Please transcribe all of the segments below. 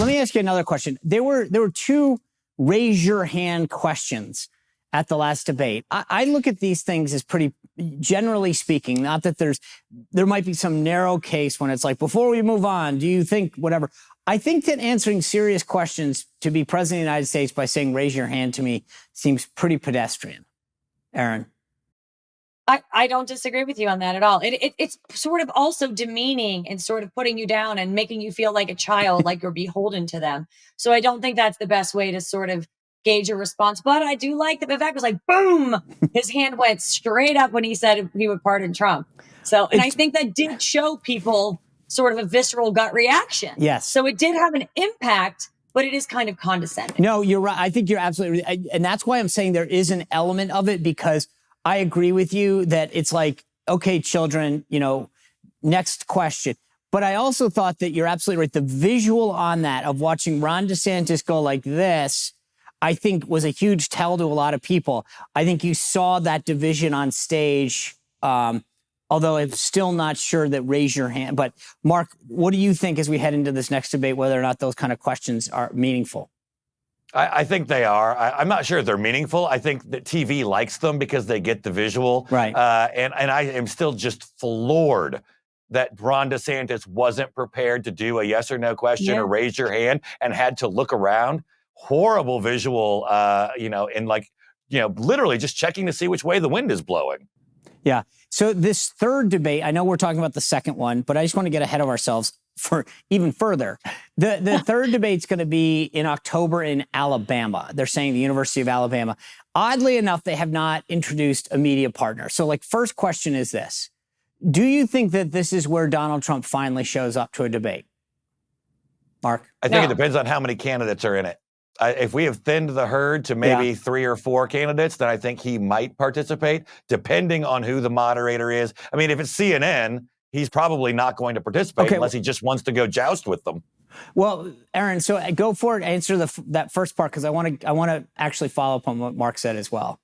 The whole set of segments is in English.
let me ask you another question. There were two raise your hand questions at the last debate. I look at these things as pretty, generally speaking, not that there might be some narrow case when it's like, before we move on, do you think whatever? I think that answering serious questions to be president of the United States by saying raise your hand to me seems pretty pedestrian. Aaron. I don't disagree with you on that at all. It's sort of also demeaning and sort of putting you down and making you feel like a child, like you're beholden to them. So I don't think that's the best way to sort of gauge a response. But I do like that Vivek was like, boom, his hand went straight up when he said he would pardon Trump. So, and I think that did show people sort of a visceral gut reaction. Yes. So it did have an impact, but it is kind of condescending. No, you're right. I think you're absolutely right. And that's why I'm saying there is an element of it, because I agree with you that it's like, okay, children, next question. But I also thought that you're absolutely right. The visual on that of watching Ron DeSantis go like this, I think was a huge tell to a lot of people. I think you saw that division on stage, although I'm still not sure that raise your hand. But Mark, what do you think as we head into this next debate, whether or not those kind of questions are meaningful? I think they are. I'm not sure if they're meaningful. I think that TV likes them because they get the visual. Right. And I am still just floored that Ron DeSantis wasn't prepared to do a yes or no question or raise your hand and had to look around. Horrible visual, and literally just checking to see which way the wind is blowing. Yeah. So this third debate, I know we're talking about the second one, but I just want to get ahead of ourselves for even further. The third debate's going to be in October in Alabama. They're saying the University of Alabama. Oddly enough, they have not introduced a media partner. So first question is this. Do you think that this is where Donald Trump finally shows up to a debate? Mark? I think it depends on how many candidates are in it. If we have thinned the herd to maybe 3 or 4 candidates, then I think he might participate, depending on who the moderator is. I mean, if it's CNN, he's probably not going to participate unless he just wants to go joust with them. Well, Aaron, so go for it. Answer that first part, because I want to actually follow up on what Mark said as well.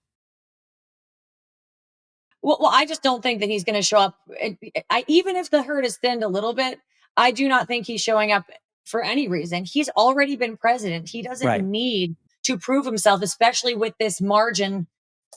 Well, I just don't think that he's going to show up. Even if the herd is thinned a little bit, I do not think he's showing up for any reason. He's already been president. He doesn't need to prove himself, especially with this margin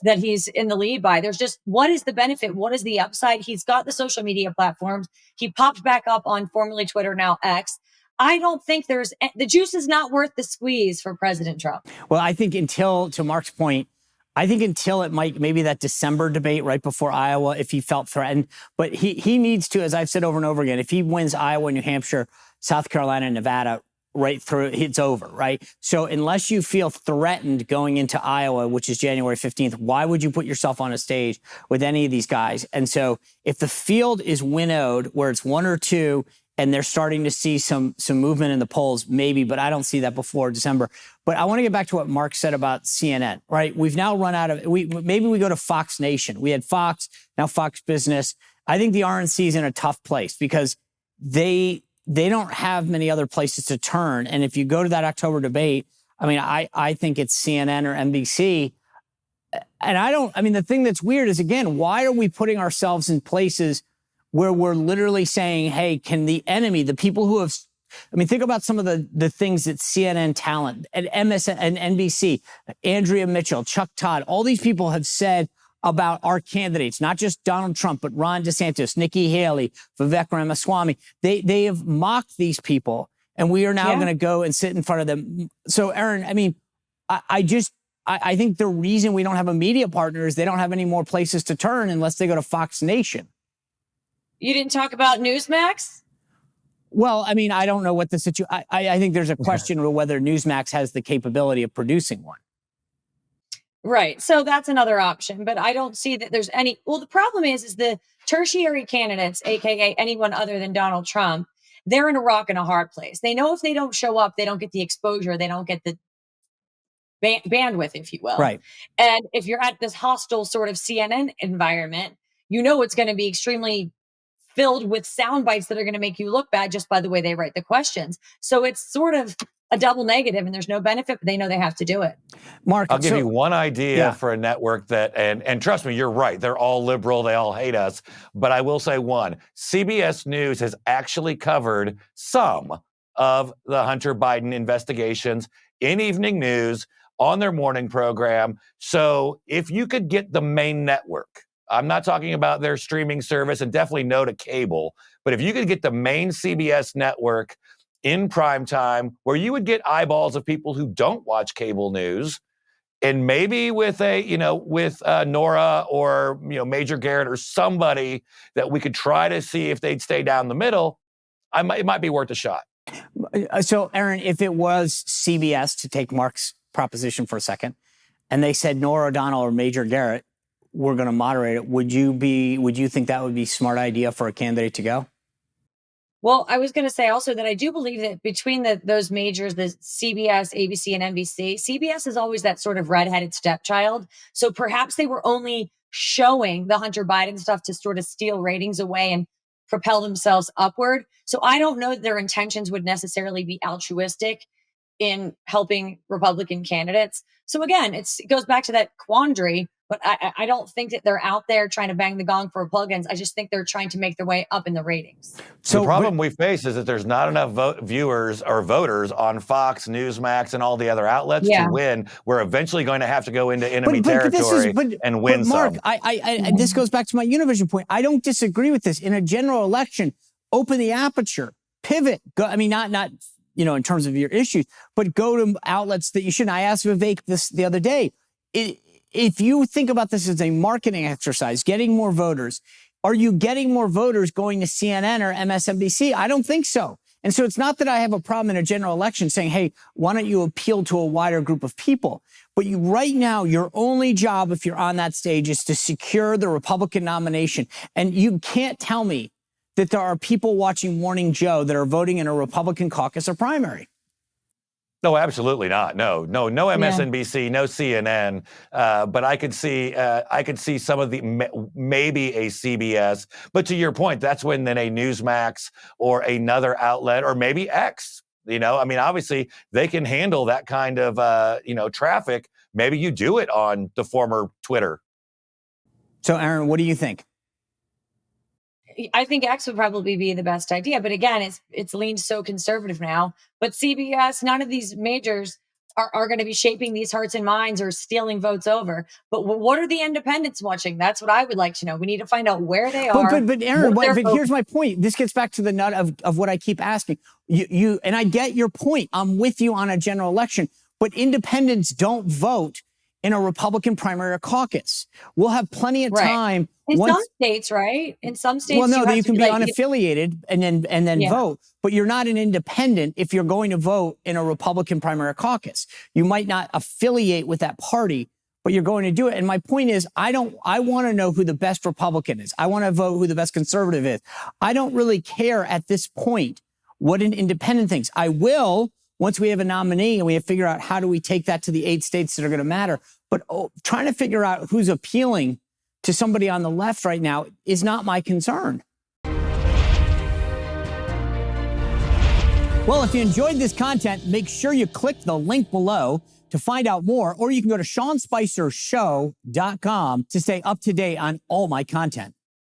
that he's in the lead by. There's just, what is the benefit? What is the upside? He's got the social media platforms. He popped back up on formerly Twitter, now X. I don't think the juice is not worth the squeeze for President Trump. Well, I think to Mark's point, until it might, maybe that December debate right before Iowa, if he felt threatened, but he needs to, as I've said over and over again, if he wins Iowa, New Hampshire, South Carolina, and Nevada right through, it's over, right? So unless you feel threatened going into Iowa, which is January 15th, why would you put yourself on a stage with any of these guys? And so if the field is winnowed where it's 1 or 2, and they're starting to see some movement in the polls, maybe, but I don't see that before December. But I want to get back to what Mark said about CNN, right? We've now run out of, maybe we go to Fox Nation. We had Fox, now Fox Business. I think the RNC is in a tough place because they don't have many other places to turn. And if you go to that October debate, I think it's CNN or NBC. And the thing that's weird is, again, why are we putting ourselves in places where we're literally saying, hey, can the enemy, the people who have, think about some of the things that CNN talent and MSN and NBC, Andrea Mitchell, Chuck Todd, all these people have said about our candidates, not just Donald Trump, but Ron DeSantis, Nikki Haley, Vivek Ramaswamy. They have mocked these people, and we are now going to go and sit in front of them. So, Aaron, I think the reason we don't have a media partner is they don't have any more places to turn unless they go to Fox Nation. You didn't talk about Newsmax? Well, I don't know what the situation. I think there's a question of whether Newsmax has the capability of producing one. Right. So that's another option, but I don't see that there's any. Well, the problem is the tertiary candidates, aka anyone other than Donald Trump, they're in a rock and a hard place. They know if they don't show up, they don't get the exposure, they don't get the bandwidth, if you will. Right. And if you're at this hostile sort of CNN environment, it's going to be extremely filled with sound bites that are going to make you look bad just by the way they write the questions. So it's sort of a double negative, and there's no benefit, but they know they have to do it. Mark, I'll give you one idea for a network that, and trust me, you're right. They're all liberal. They all hate us. But I will say one, CBS News has actually covered some of the Hunter Biden investigations in evening news on their morning program. So if you could get the main network, I'm not talking about their streaming service, and definitely no to cable, but if you could get the main CBS network in prime time, where you would get eyeballs of people who don't watch cable news, and maybe with Nora or Major Garrett or somebody that we could try to see if they'd stay down the middle, it might be worth a shot. So, Aaron, if it was CBS, to take Mark's proposition for a second, and they said Nora O'Donnell or Major Garrett, we're going to moderate it, would you think that would be a smart idea for a candidate to go? Well, I was going to say also that I do believe that between those majors, the CBS, ABC, and NBC, CBS is always that sort of redheaded stepchild. So perhaps they were only showing the Hunter Biden stuff to sort of steal ratings away and propel themselves upward. So I don't know that their intentions would necessarily be altruistic in helping Republican candidates. So again, it goes back to that quandary, but I don't think that they're out there trying to bang the gong for Republicans. I just think they're trying to make their way up in the ratings. So the problem we face is that there's not enough viewers or voters on Fox, Newsmax, and all the other outlets to win. We're eventually going to have to go into enemy territory and win Mark, some. This goes back to my Univision point. I don't disagree with this. In a general election, open the aperture, pivot. Not in terms of your issues, but go to outlets that you shouldn't. I asked Vivek this the other day. If you think about this as a marketing exercise, getting more voters, are you getting more voters going to CNN or MSNBC? I don't think so. And so it's not that I have a problem in a general election saying, hey, why don't you appeal to a wider group of people? But right now, your only job, if you're on that stage, is to secure the Republican nomination. And you can't tell me that there are people watching Morning Joe that are voting in a Republican caucus or primary. No, absolutely not. No MSNBC, no CNN. But I could see some of maybe a CBS. But to your point, that's when then a Newsmax or another outlet, or maybe X. Obviously they can handle that kind of traffic. Maybe you do it on the former Twitter. So, Aaron, what do you think? I think X would probably be the best idea. But again, it's leaned so conservative now. But CBS, none of these majors are going to be shaping these hearts and minds or stealing votes over. But what are the independents watching? That's what I would like to know. We need to find out where they are. But Aaron, here's my point. This gets back to the nut of what I keep asking. You and I get your point. I'm with you on a general election. But independents don't vote in a Republican primary or caucus. We'll have plenty of time. In some states, right? In some states, well, no, you can be unaffiliated and then vote, but you're not an independent if you're going to vote in a Republican primary or caucus. You might not affiliate with that party, but you're going to do it. And my point is, I want to know who the best Republican is. I want to vote who the best conservative is. I don't really care at this point what an independent thinks. I will once we have a nominee and we have to figure out how do we take that to the 8 states that are going to matter. But trying to figure out who's appealing to somebody on the left right now is not my concern. Well, if you enjoyed this content, make sure you click the link below to find out more, or you can go to SeanSpicerShow.com to stay up to date on all my content.